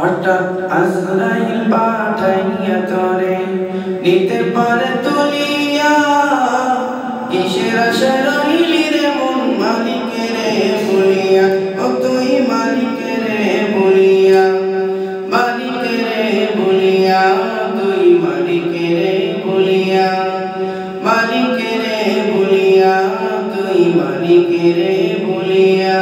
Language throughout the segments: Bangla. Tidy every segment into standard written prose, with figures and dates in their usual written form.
হঠাৎ আজরাইল পাঠাইয়া তোরে নিতে পারে তুলিয়া কিসের আশায় রইলি রে মন মালিকেরে বলিয়া ও তুই মালিকেরে বলিয়া মালিকেরে বলিয়া তুই মালিকেরে বলিয়া মালিকেরে বলিয়া তুই মালিকেরে বলিয়া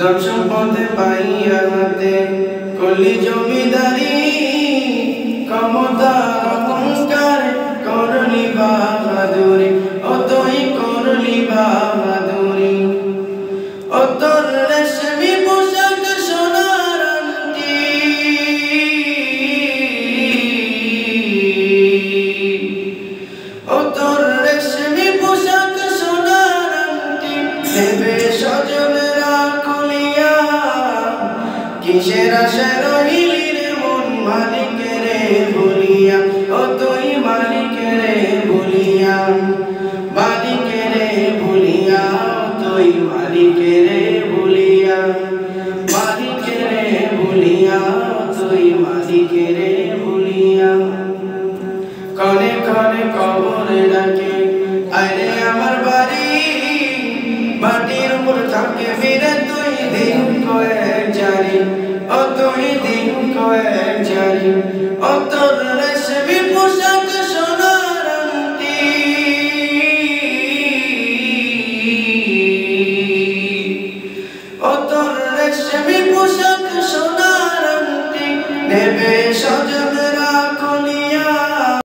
দর্শন পথে পাইয়া হাতে কলি জমিদারি ক্ষমতা অহংকার করলি বাহাদুরি ও তুই করলি বাহাদুরি ও তোর রেশমি পোশাক সোনার আংটি ও তোর রেশমি পোশাক সোনার আংটি দেবে সজনেরা খুলিয়া কিসের আশায় রইলি রে মন মালিকেরে বলিয়া ও তুই মালিকেরে বলিয়া মালিকেরে বলিয়া তুই মালিকেরে বলিয়া মালিকেরে বলিয়া তুই মালিকেরে বলিয়া কনে কনে কবরে ডাকে আরে আমার বাড়ি মাটির উপর থাকে ফিরে তুই দিন কয়েক জারি ও তুই দিন কয়েক জারি ও তোর রেশমি পোশাক সোনার আংটি ও তোর রেশমি পোশাক সোনার আংটি নেবে সজা